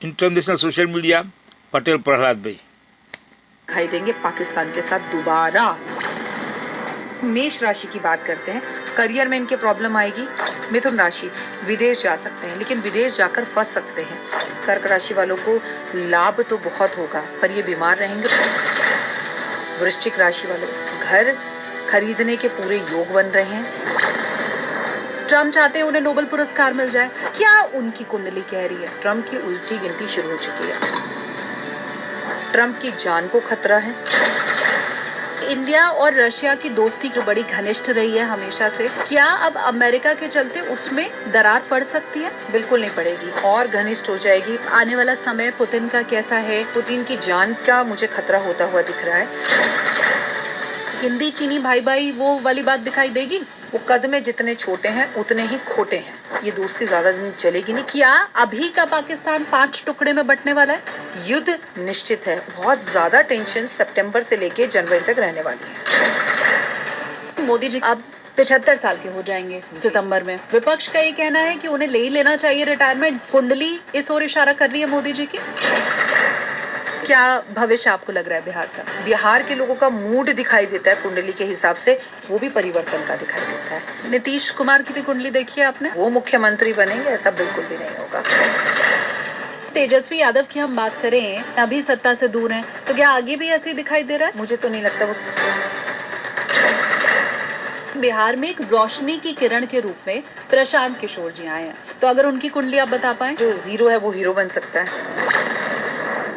International social media Patel Prahlad भाई दिखाई देंगे पाकिस्तान के साथ दोबारा। मेष राशि की बात करते हैं, करियर में इनके प्रॉब्लम आएगी। मिथुन राशि, विदेश जा सकते हैं लेकिन विदेश जाकर फंस सकते हैं। कर्क राशि वालों को लाभ तो बहुत होगा पर ये बीमार रहेंगे। वृश्चिक राशि वालों, घर खरीदने के पूरे योग बन रहे हैं। ट्रम्प चाहते हैं उन्हें नोबेल पुरस्कार मिल जाए, क्या उनकी कुंडली कह रही है? ट्रम्प की उल्टी गिनती शुरू हो चुकी है। ट्रम्प की जान को खतरा है। इंडिया और रशिया की दोस्ती जो बड़ी घनिष्ठ रही है हमेशा से, क्या अब अमेरिका के चलते उसमें दरार पड़ सकती है? बिल्कुल नहीं पड़ेगी और घनिष्ठ हो जाएगी। आने वाला समय पुतिन का कैसा है? पुतिन की जान का मुझे खतरा होता हुआ दिख रहा है। हिंदी चीनी भाई भाई वो वाली बात दिखाई देगी। वो कद में जितने छोटे हैं उतने ही खोटे हैं। ये दोस्ती ज्यादा दिन चलेगी नहीं। क्या अभी का पाकिस्तान 5 टुकड़े में बंटने वाला है? युद्ध निश्चित है। बहुत ज्यादा टेंशन सितंबर से लेके जनवरी तक रहने वाली है। मोदी जी अब 75 साल के हो जाएंगे सितंबर में। विपक्ष का ये कहना है कि उन्हें ले ही लेना चाहिए रिटायरमेंट। कुंडली इस ओर इशारा कर रही है मोदी जी की। क्या भविष्य आपको लग रहा है बिहार का? बिहार के लोगों का मूड दिखाई देता है कुंडली के हिसाब से, वो भी परिवर्तन का दिखाई देता है। नीतीश कुमार की भी कुंडली देखी है आपने? वो मुख्यमंत्री बनेंगे ऐसा बिल्कुल भी नहीं होगा। तेजस्वी यादव की हम बात करें, अभी सत्ता से दूर हैं, तो क्या आगे भी ऐसे ही दिखाई दे रहा है? मुझे तो नहीं लगता। वो बिहार में एक रोशनी की किरण के रूप में प्रशांत किशोर जी आए हैं, तो अगर उनकी कुंडली आप बता पाए। जो जीरो है वो हीरो बन सकता है।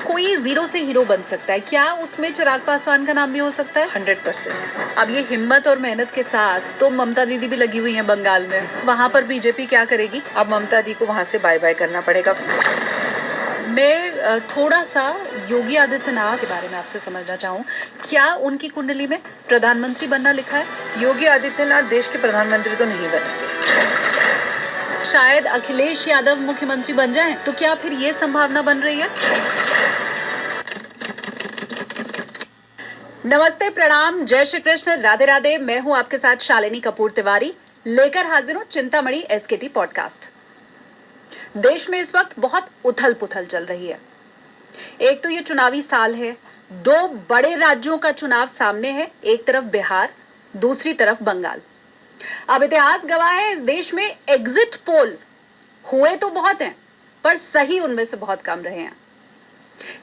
कोई जीरो से हीरो बन सकता है, क्या उसमें चिराग पासवान का नाम भी हो सकता है? 100%। अब ये हिम्मत और मेहनत के साथ तो ममता दीदी भी लगी हुई हैं बंगाल में, वहां पर बीजेपी क्या करेगी? अब ममता दी को वहां से बाय बाय करना पड़ेगा। मैं थोड़ा सा योगी आदित्यनाथ के बारे में आपसे समझना चाहूँ, क्या उनकी कुंडली में प्रधानमंत्री बनना लिखा है? योगी आदित्यनाथ देश के प्रधानमंत्री तो नहीं बनेंगे। शायद अखिलेश यादव मुख्यमंत्री बन जाएं, तो क्या फिर ये संभावना बन रही है? नमस्ते, प्रणाम, जय श्री कृष्ण, राधे राधे। मैं हूं आपके साथ शालिनी कपूर तिवारी, लेकर हाजिर हूं चिंतामणि एसकेटी पॉडकास्ट। देश में इस वक्त बहुत उथल पुथल चल रही है। एक तो ये चुनावी साल है, 2 बड़े राज्यों का चुनाव सामने है, एक तरफ बिहार, दूसरी तरफ बंगाल। अब इतिहास गवाह है, इस देश में एग्जिट पोल हुए तो बहुत हैं, पर सही उनमें से बहुत कम रहे हैं।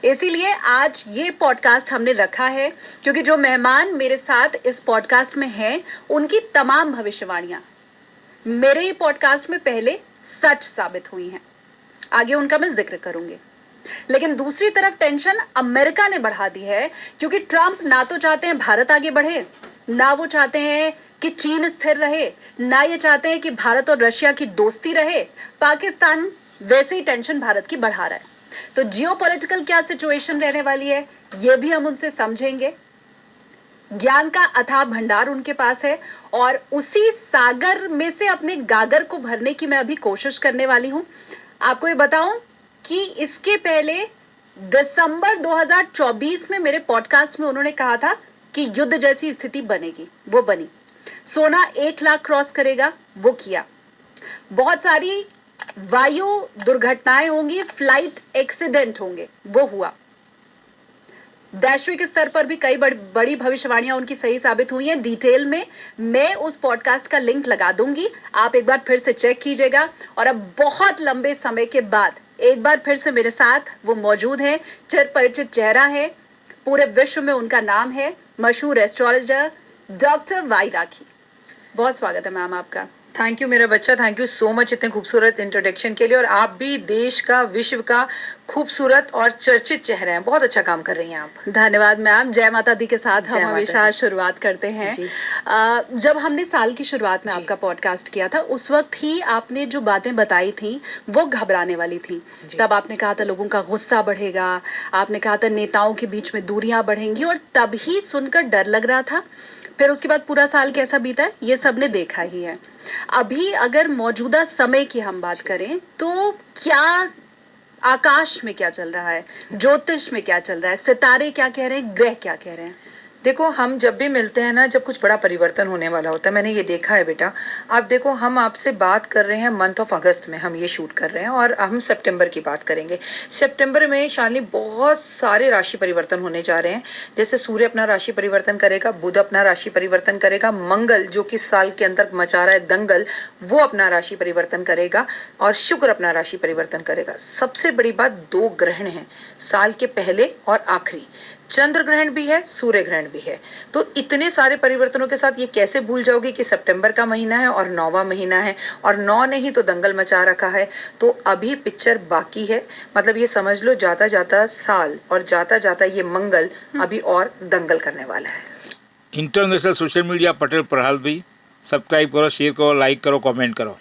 इसीलिए आज ये पॉडकास्ट हमने रखा है, क्योंकि जो मेहमान मेरे साथ इस पॉडकास्ट में हैं, उनकी तमाम भविष्यवाणियां मेरे ही पॉडकास्ट में पहले सच साबित हुई हैं। आगे उनका मैं जिक्र करूंगी। लेकिन दूसरी तरफ टेंशन अमेरिका ने बढ़ा दी है, क्योंकि ट्रंप ना तो चाहते हैं भारत आगे बढ़े, ना वो चाहते हैं कि चीन स्थिर रहे, ना ये चाहते हैं कि भारत और रशिया की दोस्ती रहे। पाकिस्तान वैसे ही टेंशन भारत की बढ़ा रहा है। तो जियोपॉलिटिकल क्या सिचुएशन रहने वाली है, ये भी हम उनसे समझेंगे। ज्ञान का अथाह भंडार उनके पास है और उसी सागर में से अपने गागर को भरने की मैं अभी कोशिश करने वाली हूं। आपको ये बताऊं कि इसके पहले दिसंबर 2024 में मेरे पॉडकास्ट में उन्होंने कहा था कि युद्ध जैसी स्थिति बनेगी, वो बनी। सोना 1 लाख क्रॉस करेगा, वो किया। बहुत सारी वायु दुर्घटनाएं होंगी, फ्लाइट एक्सीडेंट होंगे, वो हुआ। वैश्विक स्तर पर भी कई बड़ी भविष्यवाणियां उनकी सही साबित हुई हैं। डिटेल में मैं उस पॉडकास्ट का लिंक लगा दूंगी, आप एक बार फिर से चेक कीजिएगा। और अब बहुत लंबे समय के बाद एक बार फिर से मेरे साथ वो मौजूद हैं, चिर परिचित चेहरा है, पूरे विश्व में उनका नाम है, मशहूर एस्ट्रोलॉजर डॉक्टर वाई राखी। बहुत स्वागत है मैम आपका। थैंक यू मेरा बच्चा, थैंक यू सो मच इतने खूबसूरत इंट्रोडक्शन के लिए। और आप भी देश का, विश्व का खूबसूरत और चर्चित चेहरा हैं, बहुत अच्छा काम कर रही हैं आप। धन्यवाद मैम। जय माता दी के साथ हम हमेशा शुरुआत करते हैं। जब हमने साल की शुरुआत में आपका पॉडकास्ट किया था, उस वक्त ही आपने जो बातें बताई थी वो घबराने वाली थी। तब आपने कहा था लोगों का गुस्सा बढ़ेगा, आपने कहा था नेताओं के बीच में दूरियां बढ़ेंगी, और तब ही सुनकर डर लग रहा था। फिर उसके बाद पूरा साल कैसा बीता है ये सबने देखा ही है। अभी अगर मौजूदा समय की हम बात करें तो क्या आकाश में क्या चल रहा है, ज्योतिष में क्या चल रहा है, सितारे क्या कह रहे हैं, ग्रह क्या कह रहे हैं? देखो, हम जब भी मिलते हैं ना, जब कुछ बड़ा परिवर्तन होने वाला होता है, मैंने ये देखा है बेटा। आप देखो, हम आपसे बात कर रहे हैं मंथ ऑफ अगस्त में, हम ये शूट कर रहे हैं और हम सितंबर की बात करेंगे। सितंबर में शालिनी बहुत सारे राशि परिवर्तन होने जा रहे हैं। जैसे सूर्य अपना राशि परिवर्तन करेगा, बुध अपना राशि परिवर्तन करेगा, मंगल जो कि साल के अंदर मचा रहा है दंगल, वो अपना राशि परिवर्तन करेगा और शुक्र अपना राशि परिवर्तन करेगा। सबसे बड़ी बात, 2 ग्रहण हैं साल के पहले और आखिरी। चंद्र ग्रहण भी है, सूर्य ग्रहण भी है। तो इतने सारे परिवर्तनों के साथ ये कैसे भूल जाओगे कि सितंबर का महीना है और 9वां महीना है, और 9 ने ही तो दंगल मचा रखा है। तो अभी पिक्चर बाकी है, मतलब ये समझ लो जाता जाता साल और जाता जाता ये मंगल अभी और दंगल करने वाला है। International social media Patel Prahlad भाई, सब्सक्राइब करो, शेयर करो, लाइक करो, कमेंट करो।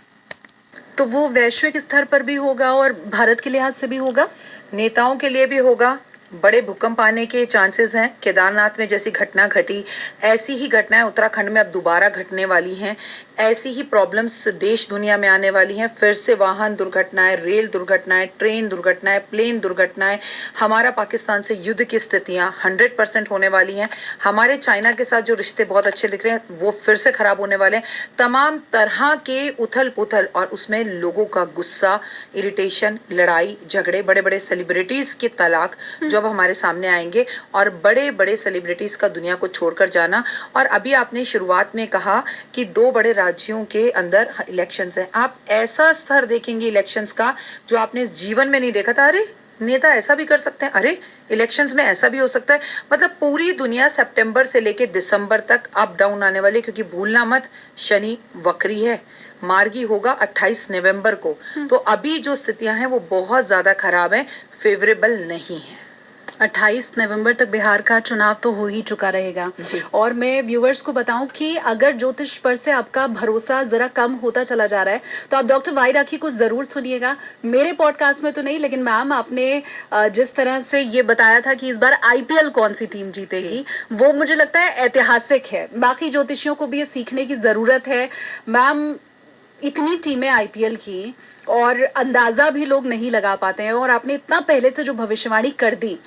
तो वो वैश्विक स्तर पर भी होगा और भारत के लिहाज से भी होगा। नेताओं के लिए भी होगा। बड़े भूकंप आने के चांसेस हैं। केदारनाथ में जैसी घटना घटी, ऐसी ही घटनाएं उत्तराखंड में अब दोबारा घटने वाली हैं। ऐसी ही प्रॉब्लम्स देश दुनिया में आने वाली हैं। फिर से वाहन दुर्घटनाएं, रेल दुर्घटनाएं, ट्रेन दुर्घटनाएं, प्लेन दुर्घटनाएं। हमारा पाकिस्तान से युद्ध की स्थितियां 100% होने वाली हैं। हमारे चाइना के साथ जो रिश्ते बहुत अच्छे दिख रहे हैं, वो फिर से खराब होने वाले हैं। तमाम तरह के उथल पुथल, और उसमें लोगों का गुस्सा, इरिटेशन, लड़ाई झगड़े, बड़े बड़े सेलिब्रिटीज के तलाक जो अब हमारे सामने आएंगे, और बड़े बड़े सेलिब्रिटीज का दुनिया को छोड़कर जाना। और अभी आपने शुरुआत में कहा कि 2 बड़े राज्यों के अंदर इलेक्शंस हैं। आप ऐसा स्तर देखेंगे इलेक्शंस का जो आपने जीवन में नहीं देखा था। अरे, नेता ऐसा भी कर सकते हैं, अरे इलेक्शंस में ऐसा भी हो सकता है। मतलब पूरी दुनिया सितंबर से लेके दिसंबर तक अप डाउन आने वाली, क्योंकि भूलना मत शनि वक्री है। मार्गी होगा 28 नवंबर को। तो अभी जो स्थितियां हैं वो बहुत ज्यादा खराब हैं, फेवरेबल नहीं है। 28 नवंबर तक बिहार का चुनाव तो हो ही चुका रहेगा। और मैं व्यूअर्स को बताऊं कि अगर ज्योतिष पर से आपका भरोसा जरा कम होता चला जा रहा है तो आप डॉक्टर वाई राखी को जरूर सुनिएगा। मेरे पॉडकास्ट में तो नहीं, लेकिन मैम आपने जिस तरह से ये बताया था कि इस बार आईपीएल कौन सी टीम जीतेगी, वो मुझे लगता है ऐतिहासिक है। बाकी ज्योतिषियों को भी ये सीखने की जरूरत है। मैम, इतनी टीमें आईपीएल की और अंदाजा भी लोग नहीं लगा पाते हैं, और आपने इतना पहले से जो भविष्यवाणी कर दी,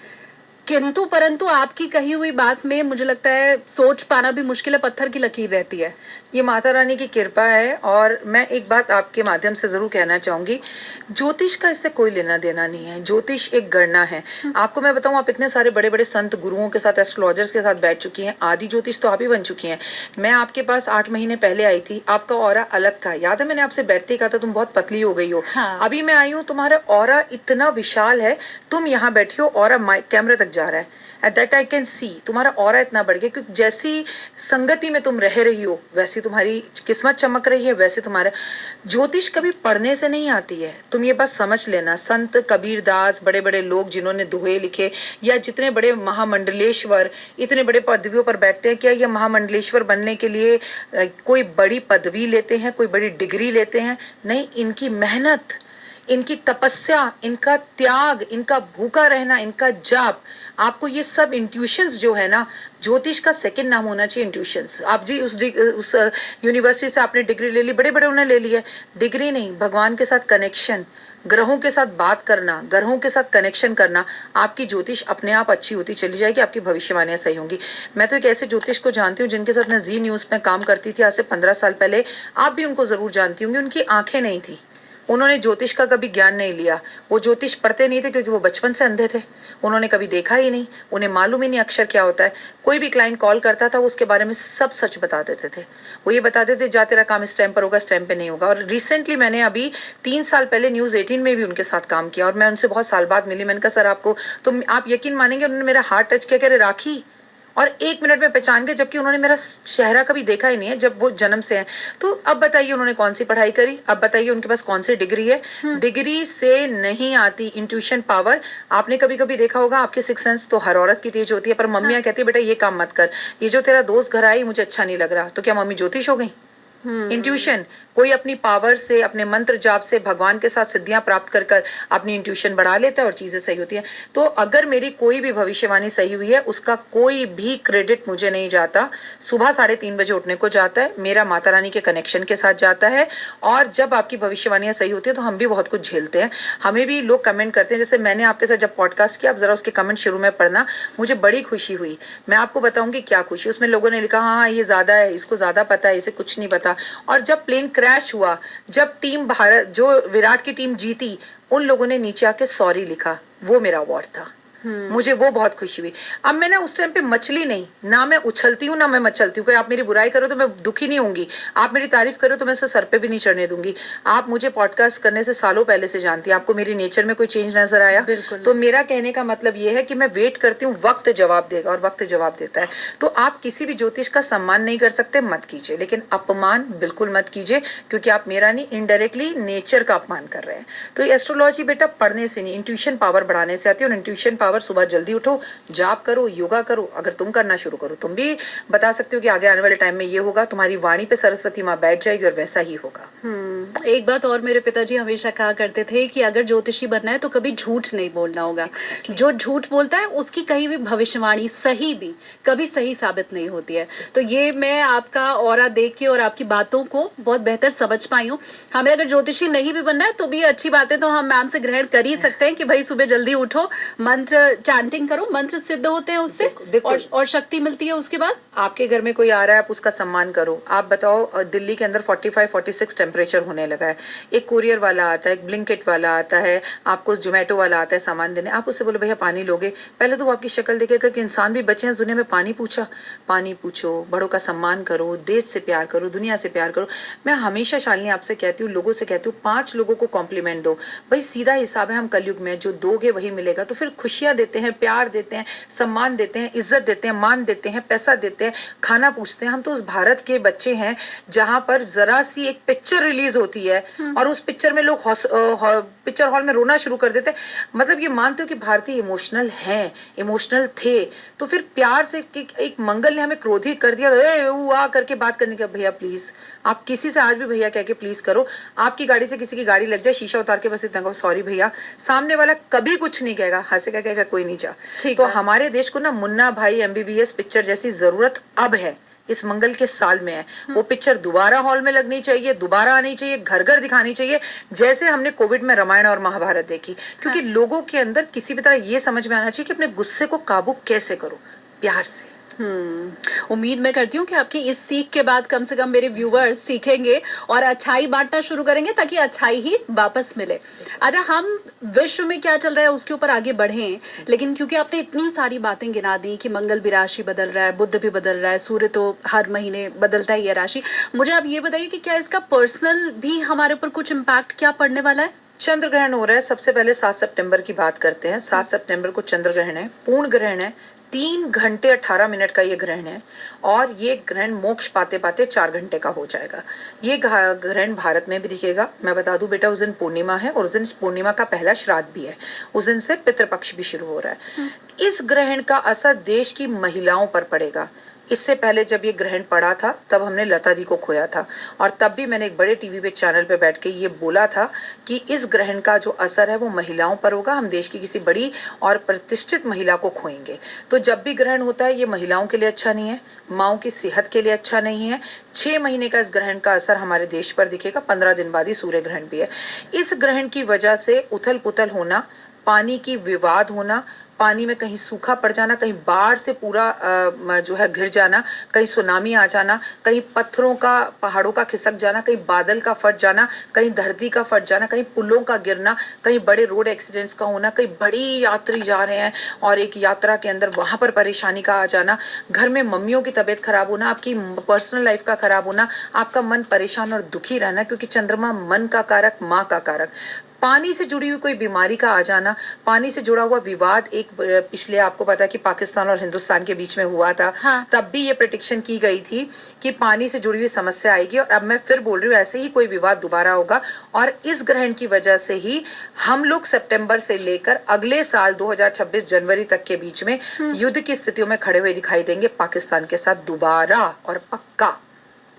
किंतु परंतु आपकी कही हुई बात में मुझे लगता है सोच पाना भी मुश्किल है, पत्थर की लकीर रहती है। ये माता रानी की कृपा है। और मैं एक बात आपके माध्यम से जरूर कहना चाहूंगी, ज्योतिष का इससे कोई लेना देना नहीं है। ज्योतिष एक गणना है। आपको मैं बताऊं, आप इतने सारे बड़े बड़े संत गुरुओं के साथ, एस्ट्रोलॉजर्स के साथ बैठ चुकी हैं। आदि ज्योतिष तो आप ही बन चुकी हैं। मैं आपके पास 8 महीने पहले आई थी, आपका ऑरा अलग था। याद है, मैंने आपसे बैठते ही कहा था तुम बहुत पतली हो गई हो। हाँ। अभी मैं आई हूँ, तुम्हारा ऑरा इतना विशाल है। तुम यहाँ बैठी हो, ऑरा कैमरे तक जा रहा है। At that I can see तुम्हारा ऑरा इतना बढ़ गया, क्योंकि जैसी संगति में तुम रह रही हो वैसी तुम्हारी किस्मत चमक रही है, वैसे तुम्हारा ज्योतिष कभी पढ़ने से नहीं आती है। तुम ये बात समझ लेना। संत कबीरदास, बड़े बड़े लोग जिन्होंने दोहे लिखे, या जितने बड़े महामंडलेश्वर इतने बड़े पदवियों पर बैठते हैं, क्या ये महामंडलेश्वर बनने के लिए कोई बड़ी पदवी लेते हैं, कोई बड़ी डिग्री लेते हैं? नहीं, इनकी मेहनत, इनकी तपस्या, इनका त्याग, इनका भूखा रहना, इनका जाप, आपको ये सब इंट्यूशंस जो है ना, ज्योतिष का सेकंड नाम होना चाहिए इंट्यूशंस। आप जी उस यूनिवर्सिटी से आपने डिग्री ले ली, बड़े बड़े उन्होंने ले लिया, डिग्री नहीं, भगवान के साथ कनेक्शन, ग्रहों के साथ बात करना, ग्रहों के साथ कनेक्शन करना, आपकी ज्योतिष अपने आप अच्छी होती चली जाएगी, आपकी भविष्यवाणियां सही होंगी। मैं तो एक ऐसे ज्योतिष को जानती हूँ जिनके साथ मैं जी न्यूज़ में काम करती थी आज से 15 साल पहले। आप भी उनको जरूर जानती होंगी। उनकी आंखें नहीं थी, उन्होंने ज्योतिष का कभी ज्ञान नहीं लिया। वो ज्योतिष पढ़ते नहीं थे क्योंकि वो बचपन से अंधे थे। उन्होंने कभी देखा ही नहीं, उन्हें मालूम ही नहीं अक्षर क्या होता है। कोई भी क्लाइंट कॉल करता था, वो उसके बारे में सब सच बता देते थे। वो ये बताते थे, जा तेरा काम इस टाइम पर होगा, इस टाइम पे नहीं होगा। और रिसेंटली मैंने अभी 3 साल पहले न्यूज़ 18 में भी उनके साथ काम किया, और मैं उनसे बहुत साल बाद मिली। मैंने कहा सर आपको, तो आप यकीन मानेंगे उन्होंने मेरा हार्ट टच किया, कह रहे राखी, और 1 मिनट में पहचान गए, जबकि उन्होंने मेरा चेहरा कभी देखा ही नहीं है जब वो जन्म से हैं। तो अब बताइए उन्होंने कौन सी पढ़ाई करी, अब बताइए उनके पास कौन सी डिग्री है। डिग्री से नहीं आती इंट्यूशन पावर। आपने कभी कभी देखा होगा, आपके सिक्स सेंस तो हर औरत की तेज होती है, पर मम्मियाँ कहती है बेटा ये काम मत कर, ये जो तेरा दोस्त घर आई मुझे अच्छा नहीं लग रहा, तो क्या मम्मी ज्योतिष हो गई? इंट्यूशन, कोई अपनी पावर से, अपने मंत्र जाप से, भगवान के साथ सिद्धियां प्राप्त कर कर अपनी इंट्यूशन बढ़ा लेता है और चीजें सही होती हैं। तो अगर मेरी कोई भी भविष्यवाणी सही हुई है, उसका कोई भी क्रेडिट मुझे नहीं जाता। सुबह 3:30 बजे उठने को जाता है, मेरा माता रानी के कनेक्शन के साथ जाता है। और जब आपकी भविष्यवाणियां सही होती है तो हम भी बहुत कुछ झेलते हैं। हमें भी लोग कमेंट करते हैं, जैसे मैंने आपके साथ जब पॉडकास्ट किया, आप जरा उसके कमेंट शुरू में पढ़ना, मुझे बड़ी खुशी हुई। मैं आपको बताऊंगी क्या खुशी। उसमें लोगों ने लिखा, हाँ ये ज्यादा है, इसको ज्यादा पता है, इसे कुछ नहीं पता। और जब प्लेन क्रैश हुआ, जब टीम भारत, जो विराट की टीम जीती, उन लोगों ने नीचे आके सॉरी लिखा, वो मेरा अवार्ड था। मुझे वो बहुत खुशी हुई। अब मैं ना उस टाइम पे मचली नहीं, ना मैं उछलती हूँ ना मैं मचलती हूँ। कोई आप मेरी बुराई करो तो मैं दुखी नहीं होंगी, आप मेरी तारीफ करो तो मैं उसे सर पे भी नहीं चढ़ने दूंगी। आप मुझे पॉडकास्ट करने से सालों पहले से जानती हैं, आपको मेरी नेचर में कोई चेंज नजर आया? तो मेरा कहने का मतलब ये है कि मैं वेट करती हूँ, वक्त जवाब देगा और वक्त जवाब देता है। तो आप किसी भी ज्योतिष का सम्मान नहीं कर सकते, मत कीजिए, लेकिन अपमान बिल्कुल मत कीजिए, क्योंकि आप मेरा नहीं, इनडायरेक्टली नेचर का अपमान कर रहे हैं। तो एस्ट्रोलॉजी बेटा पढ़ने से नहीं, इंट्यूशन पावर बढ़ाने से आती है। और इंट्यूशन पावर, सुबह जल्दी उठो, जाप करो, योगा करो। अगर तुम करना शुरू करो, तुम भी बता सकते हो कि आगे आने वाले टाइम में ये होगा, तुम्हारी वाणी पे सरस्वती माँ बैठ जाएगी और वैसा ही होगा। एक बात और मेरे पिताजी हमेशा कहा करते थे कि अगर ज्योतिषी बनना है तो कभी झूठ नहीं बोलना होगा। जो झूठ बोलता है उसकी कहीं भी भविष्यवाणी सही भी कभी सही साबित नहीं होती है। तो ये मैं आपका ऑरा देख के और आपकी बातों को बहुत बेहतर समझ पाई हूँ। हमें अगर ज्योतिषी नहीं भी बनना है तो भी अच्छी बातें तो हम मैम से ग्रहण कर ही सकते हैं कि भाई सुबह जल्दी उठो, मंत्र चैंटिंग करो, मंत्र सिद्ध होते हैं उससे, और शक्ति मिलती है। उसके बाद आपके घर में कोई आ रहा है, आप उसका सम्मान करो। आप बताओ, दिल्ली के अंदर 45-46 टेम्परेचर होने लगा है। एक कुरियर वाला आता है, एक ब्लिंकिट वाला आता है, आपको जोमेटो वाला आता है सामान देने, आप उससे बोलो भैया पानी लोगे? पहले तो वो आपकी शक्ल देखेगा कि इंसान भी बचे हैं इस दुनिया में। पानी पूछा? पानी पूछो, बड़ों का सम्मान करो, देश से प्यार करो, दुनिया से प्यार करो। मैं हमेशा शालिनी आपसे कहती हूँ, लोगों से कहती हूँ, 5 लोगों को कॉम्प्लीमेंट दो। भाई सीधा हिसाब है, हम कलयुग में जो दोगे वही मिलेगा। तो फिर खुशियां देते हैं, प्यार देते हैं, सम्मान देते हैं, इज्जत देते हैं, मान देते हैं, पैसा देते हैं, खाना पूछते हैं। हम तो उस भारत के बच्चे हैं जहां पर जरा सी एक पिक्चर रिलीज होती है और उस पिक्चर में लोग पिक्चर हॉल में रोना शुरू कर देते हैं। मतलब ये मानते हो कि भारतीय इमोशनल हैं, इमोशनल थे। तो फिर प्यार से एक मंगल ने हमें क्रोधित कर दिया, आ करके बात करने का। भैया प्लीज, आप किसी से आज भी भैया कह के प्लीज करो। आपकी गाड़ी से किसी की गाड़ी लग जाए, शीशा उतार के बस इतना कहो, सॉरी भैया। सामने वाला कभी कुछ नहीं कहेगा, हंसेगा, कहेगा कोई नहीं जा। तो हमारे देश को ना मुन्ना भाई MBBS पिक्चर जैसी जरूरत अब है, इस मंगल के साल में है। वो पिक्चर दोबारा हॉल में लगनी चाहिए, दोबारा आनी चाहिए, घर घर दिखानी चाहिए, जैसे हमने कोविड में रामायण और महाभारत देखी। क्योंकि लोगों के अंदर किसी भी तरह ये समझ में आना चाहिए कि अपने गुस्से को काबू कैसे करो, प्यार से। उम्मीद मैं करती हूँ कि आपकी इस सीख के बाद कम से कम मेरे व्यूवर्स सीखेंगे और अच्छाई बांटना शुरू करेंगे, ताकि अच्छाई ही वापस मिले। अच्छा, हम विश्व में क्या चल रहा है उसके ऊपर आगे बढ़ें, लेकिन क्योंकि आपने इतनी सारी बातें गिना दी कि मंगल भी राशि बदल रहा है, बुध भी बदल रहा है, सूर्य तो हर महीने बदलता ही है राशि, मुझे आप ये बताइए कि क्या इसका पर्सनल भी हमारे ऊपर कुछ इम्पैक्ट क्या पड़ने वाला है? चंद्र ग्रहण हो रहा है। सबसे पहले 7 सितंबर की बात करते हैं। 7 सितंबर को चंद्र ग्रहण है, पूर्ण ग्रहण है, 3 घंटे 18 मिनट का ये ग्रहण है। और ये ग्रहण मोक्ष पाते पाते 4 घंटे का हो जाएगा। ये ग्रहण भारत में भी दिखेगा। मैं बता दूं बेटा, उस दिन पूर्णिमा है और उस दिन पूर्णिमा का पहला श्राद्ध भी है। उस दिन से पितृपक्ष भी शुरू हो रहा है। इस ग्रहण का असर देश की महिलाओं पर पड़ेगा। इससे पहले जब ये ग्रहण पड़ा था तब हमने लता दी को खोया था, और तब भी मैंने एक बड़े टीवी पे चैनल पे बैठ के ये बोला था कि इस ग्रहण का जो असर है वो महिलाओं पर होगा। हम देश की किसी बड़ी और प्रतिष्ठित महिला को खोएंगे। तो जब भी ग्रहण होता है ये महिलाओं के लिए अच्छा नहीं है, माओं की सेहत के लिए अच्छा नहीं है। 6 महीने का इस ग्रहण का असर हमारे देश पर दिखेगा। 15 दिन बाद ही सूर्य ग्रहण भी है। इस ग्रहण की वजह से उथल पुथल होना, पानी की विवाद होना, पानी में कहीं सूखा पड़ जाना, कहीं बाढ़ से पूरा जो है घिर जाना, कहीं सुनामी आ जाना, कहीं पत्थरों का, पहाड़ों का खिसक जाना, कहीं बादल का फट जाना, कहीं धरती का फट जाना, कहीं पुलों का गिरना, कहीं बड़े रोड एक्सीडेंट्स का होना, कहीं बड़ी यात्री जा रहे हैं और एक यात्रा के अंदर वहां पर परेशानी का आ जाना, घर में मम्मियों की तबीयत खराब होना, आपकी पर्सनल लाइफ का खराब होना, आपका मन परेशान और दुखी रहना, क्योंकि चंद्रमा मन का कारक, माँ का कारक। पानी से जुड़ी हुई कोई बीमारी का आ जाना, पानी से जुड़ा हुआ विवाद, एक पिछले आपको पता है कि पाकिस्तान और हिंदुस्तान के बीच में हुआ था। हाँ। तब भी ये प्रेडिक्शन की गई थी कि पानी से जुड़ी हुई समस्या आएगी, और अब मैं फिर बोल रही हूँ ऐसे ही कोई विवाद दोबारा होगा। और इस ग्रहण की वजह से ही हम लोग सितंबर से लेकर अगले साल 2026 जनवरी तक के बीच में युद्ध की स्थितियों में खड़े हुए दिखाई देंगे पाकिस्तान के साथ दोबारा, और पक्का।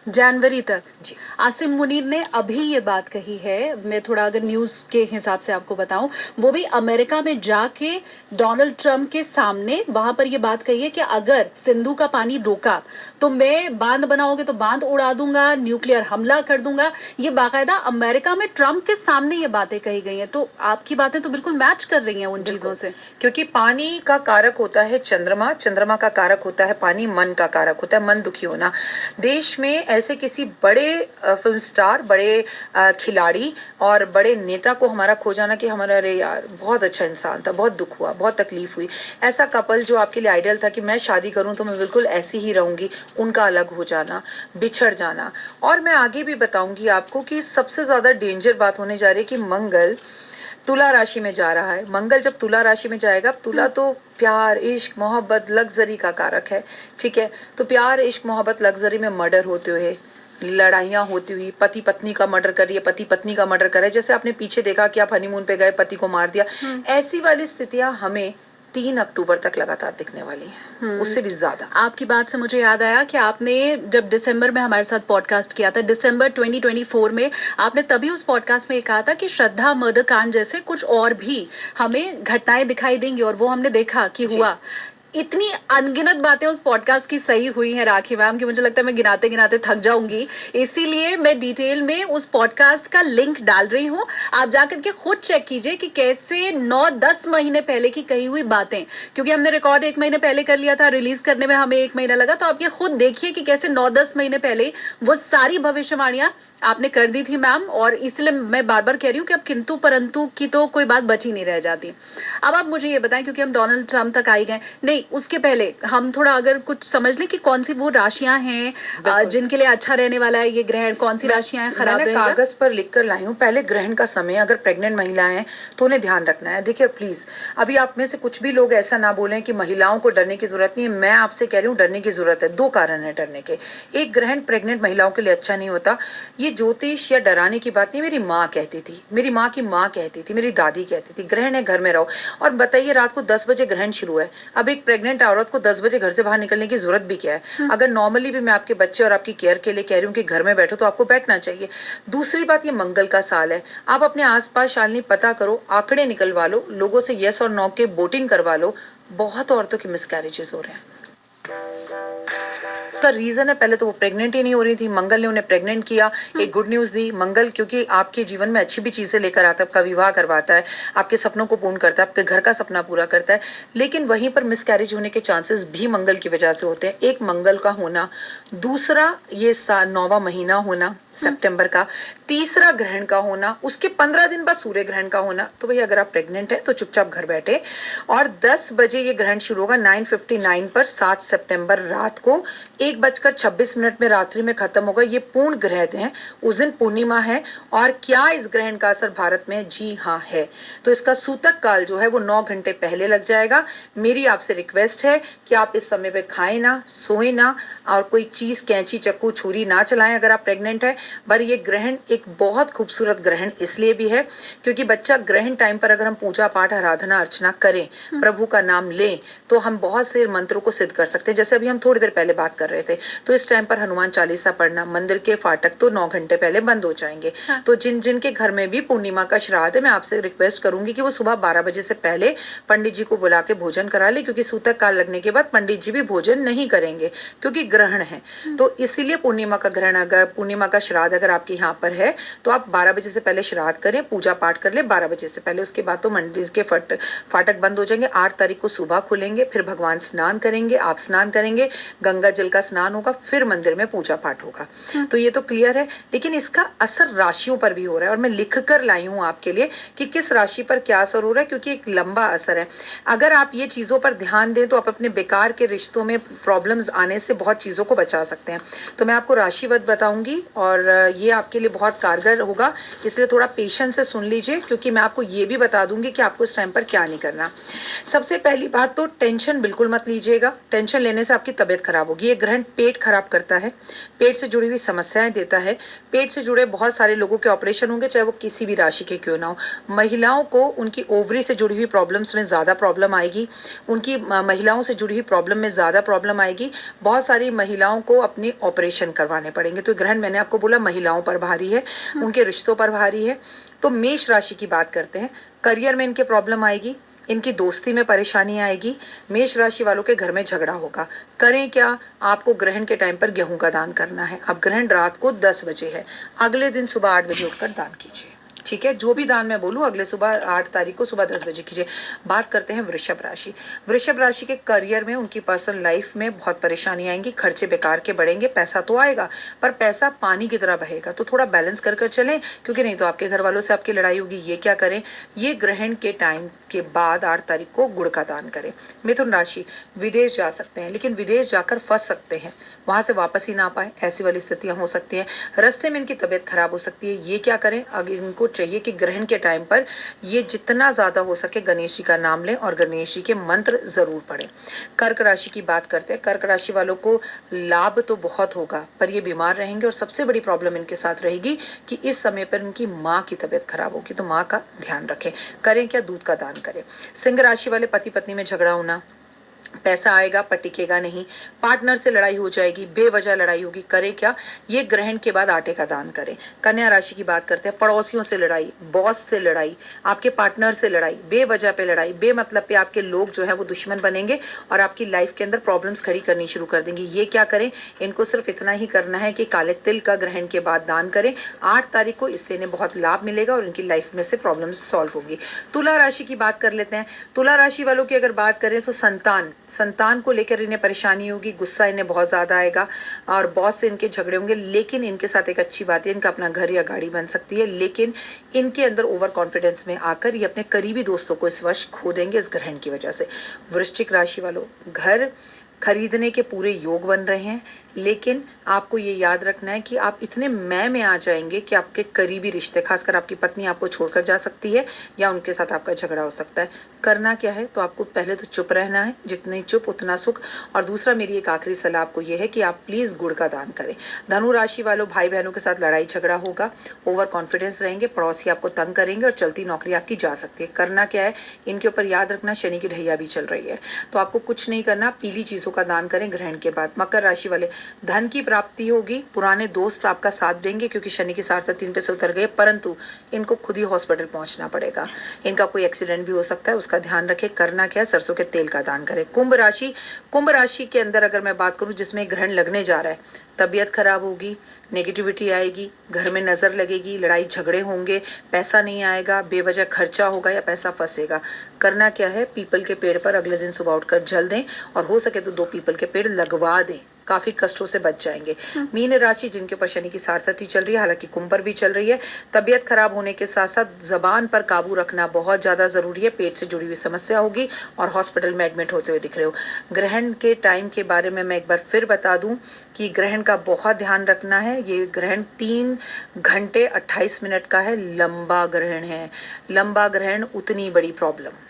जनवरी तक जी। आसिम मुनीर ने अभी ये बात कही है, मैं थोड़ा अगर न्यूज़ के हिसाब से आपको बताऊं, वो भी अमेरिका में जाके डोनाल्ड ट्रंप के सामने वहां पर ये बात कही है कि अगर सिंधु का पानी रोका तो मैं बांध बनाओगे तो बांध उड़ा दूंगा, न्यूक्लियर हमला कर दूंगा। ये बाकायदा अमेरिका में ट्रंप के सामने ये बातें कही गई हैं, तो आपकी बातें तो बिल्कुल मैच कर रही हैं उन चीजों से। क्योंकि पानी का कारक होता है चंद्रमा, चंद्रमा का कारक होता है पानी, मन का कारक होता है मन दुखी होना। देश में ऐसे किसी बड़े फिल्म स्टार, बड़े खिलाड़ी और बड़े नेता को हमारा खो जाना कि हमारा अरे यार बहुत अच्छा इंसान था, बहुत दुख हुआ, बहुत तकलीफ हुई। ऐसा कपल जो आपके लिए आइडियल था कि मैं शादी करूं तो मैं बिल्कुल ऐसी ही रहूंगी, उनका अलग हो जाना, बिछड़ जाना। और मैं आगे भी बताऊंगी आपको कि सबसे ज्यादा डेंजर बात होने जा रही है कि मंगल तुला राशि में जा रहा है। मंगल जब तुला राशि में जाएगा, तुला तो प्यार, इश्क, मोहब्बत, लग्जरी का कारक है, ठीक है। तो प्यार, इश्क, मोहब्बत, लग्जरी में मर्डर होते हुए, लड़ाइयाँ होती हुई, पति पत्नी का मर्डर कर रही है, पति पत्नी का मर्डर कर रहा है। जैसे आपने पीछे देखा कि आप हनीमून पे गए, पति को मार दिया, ऐसी वाली स्थितियां हमें 3 अक्टूबर तक लगातार दिखने वाली हैं, उससे भी ज्यादा। आपकी बात से मुझे याद आया कि आपने जब दिसंबर में हमारे साथ पॉडकास्ट किया था, दिसंबर 2024 में, आपने तभी उस पॉडकास्ट में ये कहा था कि श्रद्धा मर्डर कांड जैसे कुछ और भी हमें घटनाएं दिखाई देंगी, और वो हमने देखा कि हुआ। इतनी अनगिनत बातें उस पॉडकास्ट की सही हुई हैं राखी मैम कि मुझे लगता है मैं गिनाते गिनाते थक जाऊंगी। इसीलिए मैं डिटेल में उस पॉडकास्ट का लिंक डाल रही हूँ, आप जाकर के खुद चेक कीजिए कि कैसे 9-10 महीने पहले की कही हुई बातें, क्योंकि हमने रिकॉर्ड 1 महीने पहले कर लिया था, रिलीज करने में हमें 1 महीना लगा, तो आप ये खुद देखिए कि कैसे 9-10 महीने पहले वो सारी भविष्यवाणियां आपने कर दी थी मैम। और इसलिए मैं बार बार कह रही हूँ कि अब किंतु परंतु की तो कोई बात बची नहीं रह जाती। अब आप मुझे ये बताएं, क्योंकि हम डोनाल्ड ट्रंप तक आई गए, नहीं उसके पहले हम थोड़ा अगर कुछ समझ लें कि कौन सी वो राशियां हैं जिनके लिए अच्छा रहने वाला है ये ग्रहण, कौन सी राशियां हैं खराब मैंने रहेगा। कागज पर लिख कर लाई हूँ। पहले ग्रहण का समय, अगर प्रेग्नेंट महिलाएं हैं तो उन्हें ध्यान रखना है। देखिए प्लीज, अभी आप में से कुछ भी लोग ऐसा ना बोलें कि महिलाओं को डरने की जरूरत नहीं है। मैं आपसे कह रही हूँ डरने की जरूरत है। 2 कारण है डरने के। एक, ग्रहण प्रेग्नेंट महिलाओं के लिए अच्छा नहीं होता। ये ज्योतिष या डराने की बात नहीं, मेरी माँ कहती थी, मेरी माँ की माँ कहती थी, मेरी दादी कहती थी ग्रहण है घर में रहो। और बताइए रात को 10 बजे ग्रहण शुरू है, अब एक प्रेग्नेंट औरत को 10 बजे घर से बाहर निकलने की जरूरत भी क्या है? अगर नॉर्मली भी मैं आपके बच्चे और आपकी केयर के लिए कह रही हूँ कि घर में बैठो, तो आपको बैठना चाहिए। दूसरी बात, ये मंगल का साल है। आप अपने आसपास शालिनी पता करो, आंकड़े निकलवा लो, लोगों से यस और नो के वोटिंग करवा लो। बहुत औरतों की मिसकैरेजेस हो रहे हैं। का रीजन है, पहले तो वो प्रेग्नेंट ही नहीं हो रही थी, मंगल ने उन्हें प्रेग्नेंट किया। एक गुड न्यूज दी मंगल, क्योंकि आपके जीवन में अच्छी भी चीजें लेकर आता है, आपका विवाह करवाता है, आपके सपनों को पूर्ण करता है, आपके घर का सपना पूरा करता है। लेकिन वहीं पर मिसकैरेज होने के चांसेस भी मंगल की वजह से होते हैं। एक, मंगल का होना, दूसरा ये 9वां महीना होना सितंबर का, तीसरा ग्रहण का होना, उसके 15 दिन बाद सूर्य ग्रहण का होना। तो भैया अगर आप प्रेग्नेंट है तो चुपचाप घर बैठे। और 10 बजे ये ग्रहण शुरू होगा 9:59 पर 7 सितंबर रात को, 1:26 में रात्रि में खत्म होगा। ये पूर्ण ग्रहण है, उस दिन पूर्णिमा है। और क्या इस ग्रहण का असर भारत में? जी हाँ है। तो इसका सूतक काल जो है वो 9 घंटे पहले लग जाएगा। मेरी आपसे रिक्वेस्ट है कि आप इस समय पे खाएं ना, सोए ना, और कोई चीज कैंची चक्कू छुरी ना चलाएं अगर आप प्रेग्नेंट है। पर ये ग्रहण एक बहुत खूबसूरत ग्रहण इसलिए भी है क्योंकि बच्चा ग्रहण टाइम पर अगर हम पूजा पाठ, आराधना अर्चना करें, प्रभु का नाम लें, तो हम बहुत से मंत्रों को सिद्ध कर सकते हैं। जैसे अभी हम थोड़ी देर पहले बात कर रहे थे, तो इस टाइम पर हनुमान चालीसा पढ़ना, मंदिर के फाटक तो 9 घंटे पहले बंद हो जाएंगे। हाँ। तो जिनके घर में भी पूर्णिमा का श्राद्ध है, मैं आपसे रिक्वेस्ट करूंगी कि वो सुबह 12 बजे से पहले पंडित जी को बुला के भोजन करा ले, क्योंकि सूतक काल लगने के बाद पंडित जी भी भोजन नहीं करेंगे क्योंकि ग्रहण है। तो इसीलिए पूर्णिमा का ग्रहण, अगर पूर्णिमा का श्राद्ध अगर आपके यहाँ पर है तो आप 12 बजे से पहले श्राद्ध करें, पूजा पाठ कर ले 12 बजे से पहले। उसके बाद तो मंदिर के फाटक बंद हो जाएंगे। 8 तारीख को सुबह खुलेंगे, फिर भगवान स्नान करेंगे, आप स्नान करेंगे, गंगा जल का स्नान होगा, फिर मंदिर में पूजा पाठ होगा। तो ये तो क्लियर है। लेकिन इसका असर राशियों पर भी हो रहा है, और मैं लिख कर लाई हूँ आपके लिए कि किस राशि पर क्या असर हो रहा है, क्योंकि एक लंबा असर है। अगर आप ये चीजों पर ध्यान दें तो आप अपने बेकार के रिश्तों में प्रॉब्लम्स आने से बहुत चीजों को बचा सकते हैं। तो मैं आपको राशिवत बताऊंगी और ये आपके लिए बहुत कारगर होगा, इसलिए थोड़ा पेशेंस से सुन लीजिए, क्योंकि मैं आपको ये भी बता दूंगी कि आपको इस टाइम पर क्या नहीं करना। सबसे पहली बात तो टेंशन बिल्कुल मत लीजिएगा। टेंशन लेने से आपकी तबीयत खराब होगी। ये ग्रहण पेट खराब करता है, पेट से जुड़ी हुई समस्याएं देता है। पेट से जुड़े बहुत सारे लोगों के ऑपरेशन होंगे, चाहे वो किसी भी राशि के क्यों ना हो। महिलाओं को उनकी ओवरी से जुड़ी हुई प्रॉब्लम्स में ज़्यादा प्रॉब्लम आएगी, उनकी महिलाओं से जुड़ी हुई प्रॉब्लम में ज़्यादा प्रॉब्लम आएगी। बहुत सारी महिलाओं को अपने ऑपरेशन करवाने पड़ेंगे। तो ग्रहण मैंने आपको बोला महिलाओं पर भारी है, उनके रिश्तों पर भारी है। तो मेष राशि की बात करते हैं। करियर में इनके प्रॉब्लम आएगी, इनकी दोस्ती में परेशानी आएगी। मेष राशि वालों के घर में झगड़ा होगा। करें क्या? आपको ग्रहण के टाइम पर गेहूं का दान करना है। अब ग्रहण रात को 10 बजे है, अगले दिन सुबह 8 बजे उठकर दान कीजिए। ठीक है, जो भी दान मैं बोलूँ अगले सुबह 8 तारीख को सुबह 10 बजे कीजिए। बात करते हैं वृषभ राशि। वृषभ राशि के करियर में, उनकी पर्सनल लाइफ में बहुत परेशानी आएंगी, खर्चे बेकार के बढ़ेंगे। पैसा तो आएगा पर पैसा पानी की तरह बहेगा, तो थोड़ा बैलेंस कर कर चलें, क्योंकि नहीं तो आपके घर वालों से आपकी लड़ाई होगी। ये क्या करें? ये ग्रहण के टाइम के बाद 8 तारीख को गुड़ का दान करें। मिथुन राशि, विदेश जा सकते हैं, लेकिन विदेश जाकर फंस सकते हैं, वहां से वापस ही ना पाए, ऐसी वाली स्थितियां हो सकती हैं। रास्ते में इनकी तबीयत खराब हो सकती है। ये क्या करें? अगर इनको चाहिए कि ग्रहण के टाइम पर ये जितना ज्यादा हो सके गणेश जी का नाम लें और गणेश जी के मंत्र जरूर पढ़ें। कर्क राशि की बात करते हैं। कर्क राशि वालों को लाभ तो बहुत होगा, पर ये बीमार रहेंगे और सबसे बड़ी प्रॉब्लम इनके साथ रहेगी कि इस समय पर इनकी माँ की तबीयत खराब होगी, तो माँ का ध्यान रखें। करें क्या? दूध का दान करें। सिंह राशि वाले, पति पत्नी में झगड़ा होना, पैसा आएगा पर टिकेगा नहीं, पार्टनर से लड़ाई हो जाएगी, बेवजह लड़ाई होगी। करें क्या? ये ग्रहण के बाद आटे का दान करें। कन्या राशि की बात करते हैं। पड़ोसियों से लड़ाई, बॉस से लड़ाई, आपके पार्टनर से लड़ाई, बेवजह पे लड़ाई, बेमतलब पे आपके लोग जो है वो दुश्मन बनेंगे और आपकी लाइफ के अंदर प्रॉब्लम्स खड़ी करनी शुरू कर देंगे। ये क्या करें? इनको सिर्फ इतना ही करना है कि काले तिल का ग्रहण के बाद दान करें। 8 तारीख को इससे इन्हें बहुत लाभ मिलेगा और इनकी लाइफ में से प्रॉब्लम्स सॉल्व होंगी। तुला राशि की बात कर लेते हैं। तुला राशि वालों की अगर बात करें तो संतान को लेकर इन्हें परेशानी होगी, गुस्सा इन्हें बहुत ज़्यादा आएगा और बॉस से इनके झगड़े होंगे। लेकिन इनके साथ एक अच्छी बात है, इनका अपना घर या गाड़ी बन सकती है। लेकिन इनके अंदर ओवर कॉन्फिडेंस में आकर ये अपने करीबी दोस्तों को इस वर्ष खो देंगे इस ग्रहण की वजह से। वृश्चिक राशि वालों, घर खरीदने के पूरे योग बन रहे हैं, लेकिन आपको ये याद रखना है कि आप इतने मैं में आ जाएंगे कि आपके करीबी रिश्ते, खासकर आपकी पत्नी आपको छोड़कर जा सकती है या उनके साथ आपका झगड़ा हो सकता है। करना क्या है? तो आपको पहले तो चुप रहना है, जितनी चुप उतना सुख। और दूसरा, मेरी एक आखिरी सलाह आपको ये है कि आप प्लीज़ गुड़ का दान करें। धनु राशि वालों, भाई बहनों के साथ लड़ाई झगड़ा होगा, ओवर कॉन्फिडेंस रहेंगे, पड़ोसी आपको तंग करेंगे और चलती नौकरी आपकी जा सकती है। करना क्या है? इनके ऊपर याद रखना, शनि की ढैया भी चल रही है, तो आपको कुछ नहीं करना, पीली चीज़ों का दान करें ग्रहण के बाद। मकर राशि वाले, धन की प्राप्ति होगी, पुराने दोस्त आपका साथ देंगे क्योंकि शनि की साढ़े 3 पे से उतर गए, परंतु इनको खुद ही हॉस्पिटल पहुंचना पड़ेगा। इनका कोई एक्सीडेंट भी हो सकता है, उसका ध्यान रखें। करना क्या है? सरसों के तेल का दान करें। कुंभ राशि के अंदर अगर मैं बात करूं, जिसमें ग्रहण लगने जा रहा है, तबीयत खराब होगी, नेगेटिविटी आएगी, घर में नज़र लगेगी, लड़ाई झगड़े होंगे, पैसा नहीं आएगा, बेवजह खर्चा होगा या पैसा फंसेगा। करना क्या है? पीपल के पेड़ पर अगले दिन सुबह उठकर जल दें और हो सके तो 2 पीपल के पेड़ लगवा दें, काफी कष्टों से बच जाएंगे। मीन राशि, जिनके ऊपर शनि की साढ़े चल रही है, हालांकि कुंभ पर भी चल रही है, तबीयत खराब होने के साथ साथ जबान पर काबू रखना बहुत ज्यादा जरूरी है। पेट से जुड़ी हुई समस्या होगी और हॉस्पिटल में एडमिट होते हुए दिख रहे हो। ग्रहण के टाइम के बारे में मैं एक बार फिर बता दूं कि ग्रहण का बहुत ध्यान रखना है। ये ग्रहण 3 घंटे 28 मिनट का है, लंबा ग्रहण है। लंबा ग्रहण उतनी बड़ी प्रॉब्लम।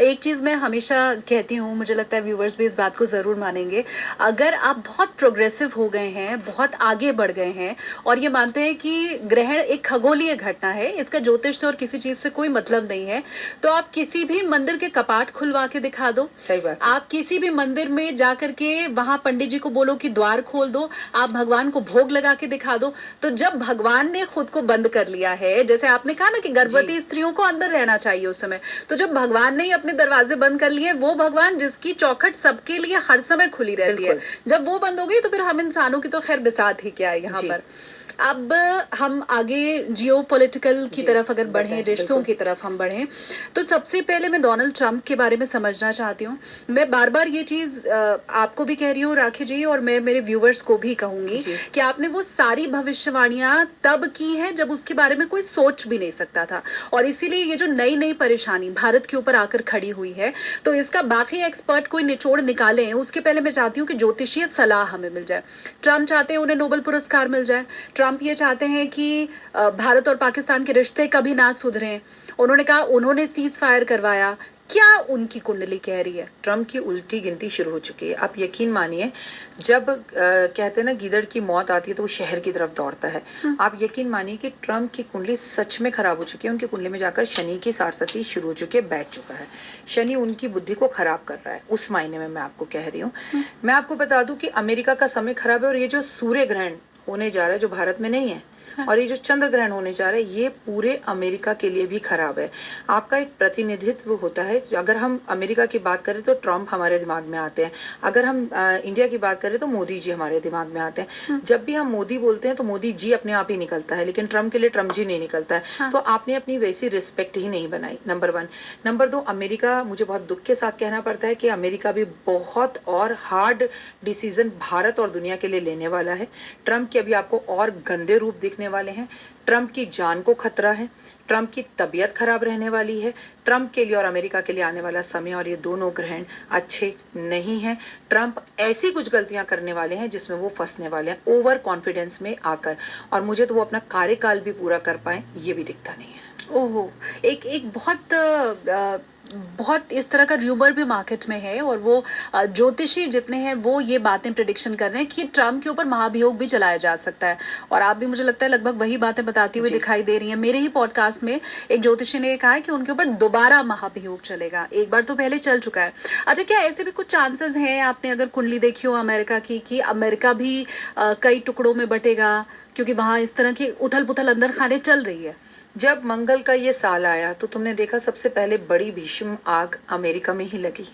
एक चीज़ मैं हमेशा कहती हूँ, मुझे लगता है व्यूवर्स भी इस बात को ज़रूर मानेंगे, अगर आप बहुत प्रोग्रेसिव हो गए हैं, बहुत आगे बढ़ गए हैं और ये मानते हैं कि ग्रहण एक खगोलीय घटना है, इसका ज्योतिष से और किसी चीज़ से कोई मतलब नहीं है, तो आप किसी भी मंदिर के कपाट खुलवा के दिखा दो। सही बात। आप किसी भी मंदिर में जा करके वहाँ पंडित जी को बोलो कि द्वार खोल दो, आप भगवान को भोग लगा के दिखा दो। तो जब भगवान ने खुद को बंद कर लिया है, जैसे आपने कहा ना कि गर्भवती स्त्रियों को अंदर रहना चाहिए उस समय, तो जब भगवान ने ही अपने दरवाजे बंद कर लिए, वो भगवान जिसकी चौखट सबके लिए हर समय खुली रहती है, जब वो बंद हो गई तो फिर हम इंसानों की तो खैर बिसात ही क्या है यहाँ पर। अब हम आगे जियो पॉलिटिकल की तरफ अगर बढ़ें, रिश्तों की तरफ हम बढ़ें, तो सबसे पहले मैं डोनाल्ड ट्रंप के बारे में समझना चाहती हूँ। मैं बार बार ये चीज़ आपको भी कह रही हूँ राखी जी, और मैं मेरे व्यूवर्स को भी कहूँगी कि आपने वो सारी भविष्यवाणियाँ तब की हैं जब उसके बारे में कोई सोच भी नहीं सकता था, और इसीलिए ये जो नई नई परेशानी भारत के ऊपर आकर खड़ी हुई है, तो इसका बाकी एक्सपर्ट कोई निचोड़ निकालें उसके पहले मैं चाहती हूँ कि ज्योतिषीय सलाह हमें मिल जाए। ट्रंप चाहते हैं उन्हें नोबेल पुरस्कार मिल जाए, ट्रंप ये चाहते हैं कि भारत और पाकिस्तान के रिश्ते कभी ना सुधरें, उन्होंने कहा उन्होंने सीज फायर करवाया, क्या उनकी कुंडली कह रही है? ट्रम्प की उल्टी गिनती शुरू हो चुकी है। आप यकीन मानिए, जब कहते हैं ना गीदड़ की मौत आती है तो वो शहर की तरफ दौड़ता है। आप यकीन मानिए कि ट्रम्प की कुंडली सच में खराब हो चुकी है। उनकी कुंडली में जाकर शनि की सारसती शुरू हो चुकी है, बैठ चुका है। शनि उनकी बुद्धि को खराब कर रहा है, उस मायने में मैं आपको कह रही हूँ। मैं आपको बता दूं कि अमेरिका का समय खराब है, और ये जो सूर्य ग्रहण होने जा रहा है जो भारत में नहीं है, और ये जो चंद्र ग्रहण होने जा रहा है ये पूरे अमेरिका के लिए भी खराब है। आपका एक प्रतिनिधित्व होता है। अगर हम अमेरिका की बात करें तो ट्रम्प हमारे दिमाग में आते हैं, अगर हम इंडिया की बात करें तो मोदी जी हमारे दिमाग में आते हैं। जब भी हम मोदी बोलते हैं तो मोदी जी अपने आप ही निकलता है, लेकिन ट्रम्प के लिए ट्रम्प जी नहीं निकलता है। तो आपने अपनी वैसी रिस्पेक्ट ही नहीं बनाई, नंबर 1। नंबर 2, अमेरिका, मुझे बहुत दुख के साथ कहना पड़ता है कि अमेरिका भी बहुत और हार्ड डिसीजन भारत और दुनिया के लिए लेने वाला है। ट्रम्प के अभी आपको और गंदे रूप दिखने वाले हैं। ट्रम्प की जान को खतरा है, ट्रम्प की तबीयत खराब रहने वाली है। ट्रम्प के लिए और अमेरिका के लिए आने वाला समय और ये दोनों ग्रहण अच्छे नहीं हैं। ट्रम्प ऐसी कुछ गलतियां करने वाले हैं जिसमें वो फंसने वाले हैं, ओवर कॉन्फिडेंस में आकर, और मुझे तो वो अपना कार्यकाल भी पूरा कर पाए ये भी दिखता नहीं है। ओहो, एक बहुत इस तरह का र्यूमर भी मार्केट में है, और वो ज्योतिषी जितने हैं वो ये बातें प्रिडिक्शन कर रहे हैं कि ट्रम्प के ऊपर महाभियोग भी चलाया जा सकता है। और आप भी, मुझे लगता है, लगभग वही बातें बताती हुई दिखाई दे रही हैं। मेरे ही पॉडकास्ट में एक ज्योतिषी ने कहा है कि उनके ऊपर दोबारा महाभियोग चलेगा, एक बार तो पहले चल चुका है। अच्छा, क्या ऐसे भी कुछ चांसेस हैं, आपने अगर कुंडली देखी हो अमेरिका की, कि अमेरिका भी कई टुकड़ों में बटेगा, क्योंकि वहां इस तरह की उथल पुथल अंदर खाने चल रही है? जब मंगल का ये साल आया तो तुमने देखा सबसे पहले बड़ी भीषण आग अमेरिका में ही लगी,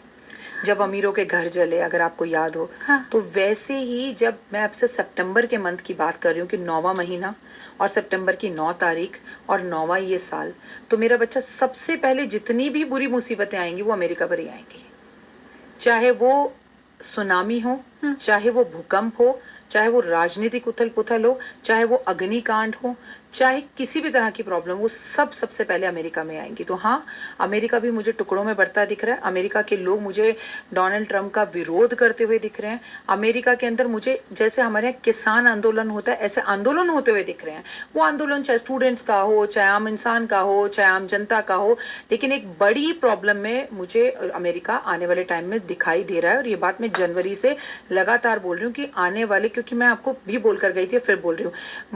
जब अमीरों के घर जले, अगर आपको याद हो। हाँ। तो वैसे ही जब मैं आपसे सितंबर के मंथ की बात कर रही हूँ कि 9वां महीना और सितंबर की 9 तारीख और 9वां ये साल, तो मेरा बच्चा सबसे पहले जितनी भी बुरी मुसीबतें आएंगी वो अमेरिका पर ही आएंगी। चाहे वो सुनामी हो, चाहे वो भूकंप हो, चाहे वो राजनीतिक उथल पुथल हो, चाहे वो अग्निकांड हो, चाहे किसी भी तरह की प्रॉब्लम, वो सब सबसे पहले अमेरिका में आएंगी। तो हाँ, अमेरिका भी मुझे टुकड़ों में बढ़ता दिख रहा है। अमेरिका के लोग मुझे डोनाल्ड ट्रंप का विरोध करते हुए दिख रहे हैं। अमेरिका के अंदर मुझे, जैसे हमारे यहाँ किसान आंदोलन होता है, ऐसे आंदोलन होते हुए दिख रहे हैं। वो आंदोलन चाहे स्टूडेंट्स का हो, चाहे आम इंसान का हो, चाहे आम जनता का हो, लेकिन एक बड़ी प्रॉब्लम में मुझे अमेरिका आने वाले टाइम में दिखाई दे रहा है। और ये बात मैं जनवरी से लगातार बोल रही हूँ कि आने वाले, क्योंकि मैं आपको भी बोल कर गई थी, फिर बोल रही हूँ,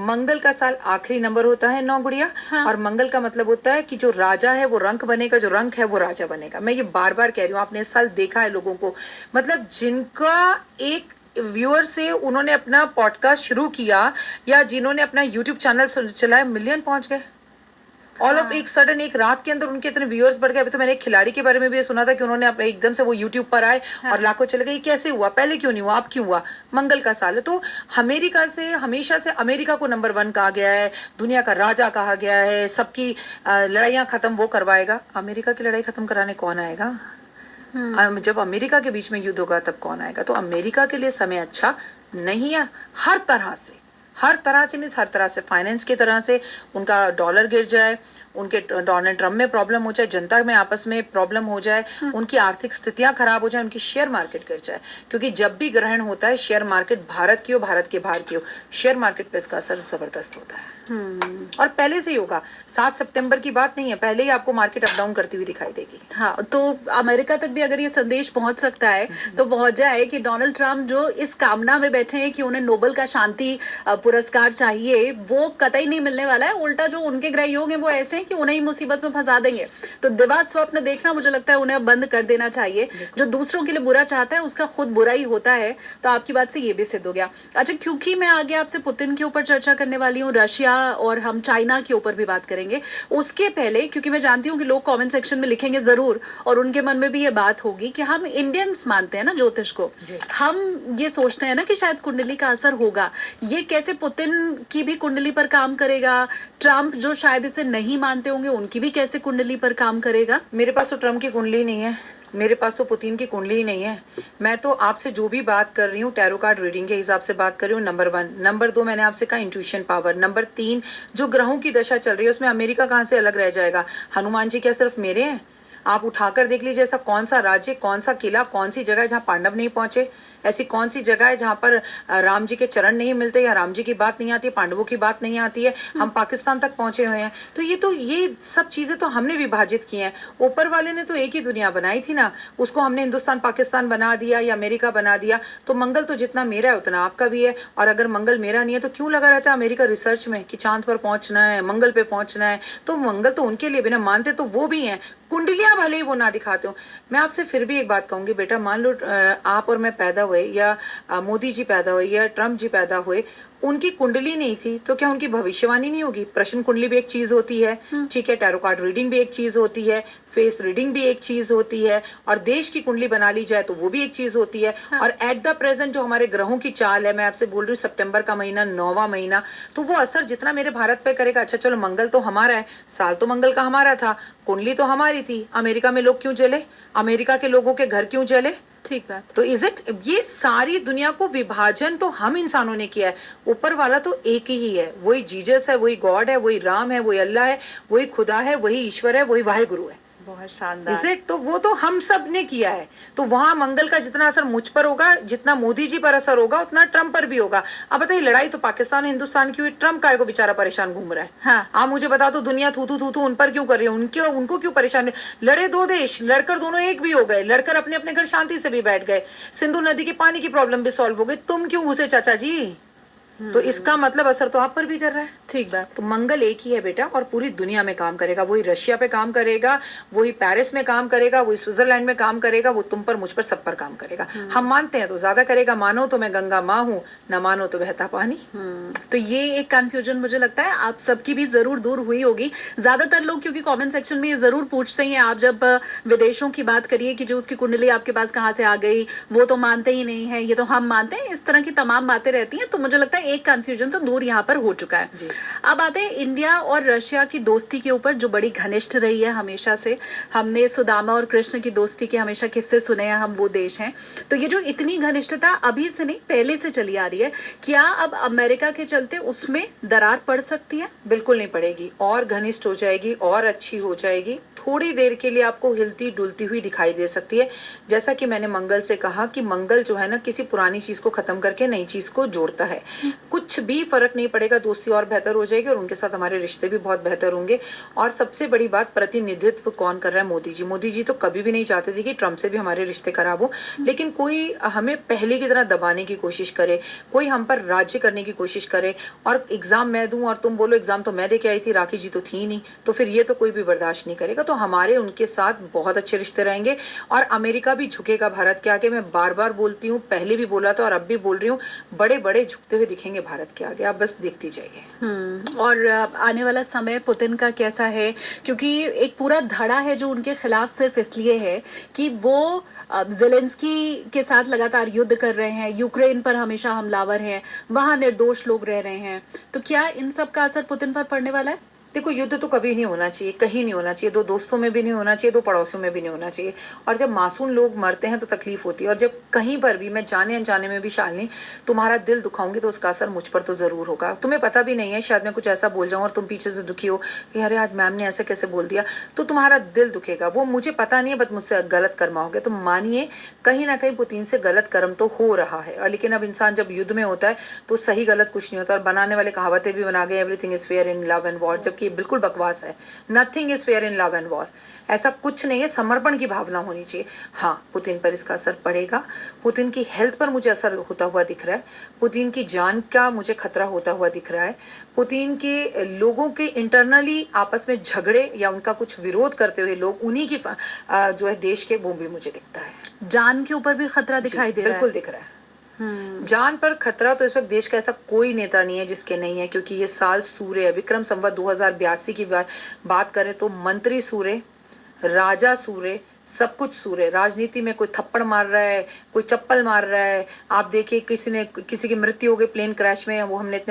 मंगल का साल आखिरी नंबर होता है 9 गुड़िया। हाँ। और मंगल का मतलब होता है कि जो राजा है वो रंक बनेगा, जो रंक है वो राजा बनेगा। मैं ये बार बार कह रही हूँ, आपने इस साल देखा है लोगों को, मतलब जिनका एक व्यूअर से उन्होंने अपना पॉडकास्ट शुरू किया या जिन्होंने अपना यूट्यूब चैनल चलाया, मिलियन पहुंच गए ऑल ऑफ एक सडन, एक रात के अंदर उनके इतने व्यूअर्स बढ़ गए। अभी तो मैंने एक खिलाड़ी के बारे में भी ये सुना था कि उन्होंने एकदम से वो यूट्यूब पर आए और लाखों चले गए। ये कैसे हुआ? पहले क्यों नहीं हुआ, अब क्यों हुआ? मंगल का साल है। तो अमेरिका से हमेशा से अमेरिका को नंबर 1 कहा गया है, दुनिया का राजा कहा गया है, सबकी लड़ाइयाँ खत्म वो करवाएगा। अमेरिका की लड़ाई खत्म कराने कौन आएगा? जब अमेरिका के बीच में युद्ध होगा तब कौन आएगा? तो अमेरिका के लिए समय अच्छा नहीं है, हर तरह से, हर तरह से मीन्स हर तरह से, फाइनेंस की तरह से उनका डॉलर गिर जाए, उनके डोनाल्ड ट्रम्प में प्रॉब्लम हो जाए, जनता में आपस में प्रॉब्लम हो जाए, उनकी आर्थिक स्थितियां खराब हो जाए, उनकी शेयर मार्केट गिर जाए। क्योंकि जब भी ग्रहण होता है, शेयर मार्केट भारत की हो, भारत के बाहर की हो, शेयर मार्केट पे इसका असर जबरदस्त होता है। और पहले से ही होगा, 7 सितंबर की बात नहीं है, पहले ही आपको मार्केट अप डाउन करती हुई दिखाई देगी। हाँ, तो अमेरिका तक भी अगर ये संदेश पहुंच सकता है तो पहुंच जाए कि डोनाल्ड ट्रम्प जो इस कामना में बैठे हैं कि उन्हें नोबेल का शांति पुरस्कार चाहिए, वो कतई नहीं मिलने वाला है। उल्टा जो उनके ग्रह योग हैं वो ऐसे हैं कि उन्हें ही मुसीबत में फंसा देंगे। तो दिवा स्वप्न देखना, मुझे लगता है उन्हें बंद कर देना चाहिए। जो दूसरों के लिए बुरा चाहता है उसका खुद बुरा ही होता है। तो आपकी बात से ये भी सिद्ध हो गया। अच्छा, क्योंकि मैं आगे आपसे पुतिन के ऊपर चर्चा करने वाली हूँ, रशिया और हम चाइना के ऊपर भी बात करेंगे, उसके पहले क्योंकि मैं जानती हूँ कि लोग कमेंट सेक्शन में लिखेंगे जरूर, और उनके मन में भी ये बात होगी कि हम इंडियंस मानते हैं ना ज्योतिष को, हम ये सोचते हैं ना कि शायद कुंडली का असर होगा। ये कैसे पुतिन की भी कुंडली पर काम करेगा? ट्रम्प जो शायद इसे नहीं मानते होंगे उनकी भी कैसे कुंडली पर काम करेगा? मेरे पास तो ट्रम्प की कुंडली नहीं है, मेरे पास तो पुतिन की कुंडली ही नहीं है। मैं तो आपसे जो भी बात कर रही हूँ टैरो कार्ड रीडिंग के हिसाब से बात कर रही हूँ, नंबर 1। नंबर 2 मैंने आपसे कहा इंट्यूशन पावर। नंबर 3 जो ग्रहों की दशा चल रही है उसमें अमेरिका कहाँ से अलग रह जाएगा? हनुमान जी क्या सिर्फ मेरे हैं? आप उठाकर देख लीजिए ऐसा कौन सा राज्य, कौन सा किला, कौन सी जगह जहाँ पांडव नहीं पहुंचे। ऐसी कौन सी जगह है जहां पर राम जी के चरण नहीं मिलते या राम जी की बात नहीं आती है, पांडवों की बात नहीं आती है, हम पाकिस्तान तक पहुंचे हुए हैं। तो ये सब चीजें तो हमने विभाजित की हैं। ऊपर वाले ने तो एक ही दुनिया बनाई थी ना, उसको हमने हिंदुस्तान पाकिस्तान बना दिया या अमेरिका बना दिया। तो मंगल तो जितना मेरा है उतना आपका भी है, और अगर मंगल मेरा नहीं है तो क्यों लगा रहता है अमेरिका रिसर्च में कि चांद पर पहुंचना है, मंगल पे पहुंचना है। तो मंगल तो उनके लिए बिना मानते तो वो भी हैं, कुंडलियां भले ही वो ना दिखाते हो। मैं आपसे फिर भी एक बात कहूंगी बेटा, मान लो आप और मैं पैदा हुए या मोदी जी पैदा हुए या ट्रम्प जी पैदा हुए, उनकी कुंडली नहीं थी तो क्या उनकी भविष्यवाणी नहीं होगी? प्रश्न कुंडली भी एक चीज होती है, ठीक है, टैरो कार्ड रीडिंग भी एक चीज होती है, फेस रीडिंग भी एक चीज होती है, और देश की कुंडली बना ली जाए तो वो भी एक चीज होती है। और एट द प्रेजेंट जो हमारे ग्रहों की चाल है, मैं आपसे बोल रही हूँ सितंबर का महीना 9वां महीना, तो वो असर जितना मेरे भारत पे करेगा। अच्छा चलो मंगल तो हमारा है, साल तो मंगल का हमारा था, कुंडली तो हमारी थी। अमेरिका में लोग क्यों जले? अमेरिका के लोगों के घर क्यों जले? ठीक बात। तो इज इट, ये सारी दुनिया को विभाजन तो हम इंसानों ने किया है, ऊपर वाला तो एक ही है, वही जीसस है, वही गॉड है, वही राम है, वही अल्लाह है, वही खुदा है, वही ईश्वर है, वही वाहेगुरु है। बहुत शानदार। इज इट, तो वो तो हम सब ने किया है। तो वहां मंगल का जितना असर मुझ पर होगा, जितना मोदी जी पर असर होगा, उतना ट्रम्प पर भी होगा। अब बताइए, लड़ाई तो पाकिस्तान और हिंदुस्तान की हुई, ट्रम्प काय को बेचारा परेशान घूम रहा है। हाँ। आप मुझे बता दो, दुनिया थू थू थू थू उन पर क्यों कर रही है? उनको क्यों परेशान? लड़े दो देश, लड़कर दोनों एक भी हो गए, लड़कर अपने अपने घर शांति से भी बैठ गए, सिंधु नदी के पानी की प्रॉब्लम भी सॉल्व हो गई, तुम क्यों घुसे चाचा जी? तो इसका मतलब असर तो आप पर भी कर रहा है। ठीक बात। तो मंगल एक ही है बेटा, और पूरी दुनिया में काम करेगा। वही रशिया पे काम करेगा, वही पेरिस में काम करेगा, वही स्विट्जरलैंड में काम करेगा, वो तुम पर, मुझ पर, सब पर काम करेगा। हम मानते हैं तो ज्यादा करेगा, मानो तो मैं गंगा माँ हूँ, न मानो तो बहता पानी। तो ये एक कंफ्यूजन मुझे लगता है आप सबकी भी जरूर दूर हुई होगी। ज्यादातर लोग क्योंकि कमेंट सेक्शन में ये जरूर पूछते हैं, आप जब विदेशों की बात करिए कि जो उसकी कुंडली आपके पास कहाँ से आ गई, वो तो मानते ही नहीं है, ये तो हम मानते हैं, इस तरह की तमाम बातें रहती हैं। तो मुझे लगता है एक कंफ्यूजन तो दूर यहाँ पर हो चुका है। अब आते हैं इंडिया और रशिया की दोस्ती के ऊपर, जो बड़ी घनिष्ठ रही है हमेशा से। हमने सुदामा और कृष्ण की दोस्ती के हमेशा किस्से सुने हैं, हम वो देश हैं। तो ये जो इतनी घनिष्ठता अभी से नहीं पहले से चली आ रही है, क्या अब अमेरिका के चलते उसमें दरार पड़ सकती है? बिल्कुल नहीं पड़ेगी, और घनिष्ठ हो जाएगी और अच्छी हो जाएगी। थोड़ी देर के लिए आपको हिलती डुलती हुई दिखाई दे सकती है। जैसा कि मैंने मंगल से कहा कि मंगल जो है ना, किसी पुरानी चीज को खत्म करके नई चीज को जोड़ता है। कुछ भी फर्क नहीं पड़ेगा, दोस्ती और बेहतर हो जाएगी और उनके साथ हमारे रिश्ते भी बहुत बेहतर होंगे। और सबसे बड़ी बात, प्रतिनिधित्व कौन कर रहा है? मोदी जी। मोदी जी तो कभी भी नहीं चाहते थे कि ट्रम्प से भी हमारे रिश्ते खराब हो, लेकिन कोई हमें पहले की तरह दबाने की कोशिश करे, कोई हम पर राज्य करने की कोशिश करे, और एग्जाम मैं दूं और तुम बोलो एग्जाम तो मैं दे के आई थी, राखी जी तो थी नहीं, तो फिर ये तो कोई भी बर्दाश्त नहीं करेगा। तो हमारे उनके साथ बहुत अच्छे रिश्ते रहेंगे, और अमेरिका भी झुकेगा भारत के आगे। मैं बार बार बोलती हूँ, पहले भी बोला था और अब भी बोल रही हूँ, बड़े बड़े झुकते हुए दिखेंगे भारत के आगे, आप बस देखती जाइए। और आने वाला समय पुतिन का कैसा है? क्योंकि एक पूरा धड़ा है जो उनके खिलाफ सिर्फ इसलिए है कि वो जेलेंस्की के साथ लगातार युद्ध कर रहे हैं, यूक्रेन पर हमेशा हमलावर हैं, वहां निर्दोष लोग रह रहे हैं। तो क्या इन सब का असर पुतिन पर पड़ने वाला है? देखो, युद्ध तो कभी नहीं होना चाहिए, कहीं नहीं होना चाहिए, दो दोस्तों में भी नहीं होना चाहिए, दो पड़ोसियों में भी नहीं होना चाहिए। और जब मासूम लोग मरते हैं तो तकलीफ होती है, और जब कहीं पर भी, मैं जाने अनजाने में भी शालिनी तुम्हारा दिल दुखाऊंगी तो उसका असर मुझ पर तो जरूर होगा। तुम्हें पता भी नहीं है, शायद मैं कुछ ऐसा बोल जाऊं और तुम पीछे से दुखी हो कि अरे आज मैम ने ऐसे कैसे बोल दिया, तो तुम्हारा दिल दुखेगा। वो मुझे पता नहीं है, बट मुझसे गलत कर्म होगे। तो मानिए कहीं ना कहीं पुतिन से गलत कर्म तो हो रहा है, लेकिन अब इंसान जब युद्ध में होता है तो सही गलत कुछ नहीं होता। और बनाने वाले कहावतें भी बना गए, everything is fair in love and war, जबकि बिल्कुल बकवास है। Nothing is fair in love and war, ऐसा कुछ नहीं है। समर्पण की भावना होनी चाहिए। हाँ, पुतिन पर इसका असर पड़ेगा। पुतिन की हेल्थ पर मुझे असर होता हुआ दिख रहा है, पुतिन की जान का मुझे खतरा होता हुआ दिख रहा है, पुतिन के लोगों के इंटरनली आपस में झगड़े या उनका कुछ विरोध करते हुए लोग, उन्हीं की जो है देश के, वो भी मुझे दिखता है। जान के ऊपर भी खतरा दिखाई दे रहा है? बिल्कुल दिख रहा है। जान पर खतरा तो इस वक्त देश का ऐसा कोई नेता नहीं है जिसके नहीं है, क्योंकि ये साल सूर्य है। विक्रम संवत 2082 की बात करें तो मंत्री सूर्य, राजा सूर्य, सब कुछ सूर्य। राजनीति में कोई थप्पड़ मार रहा है, कोई चप्पल मार रहा है। आप देखिए, किसी की मृत्यु हो गई प्लेन क्रैश में, वो हमने इतने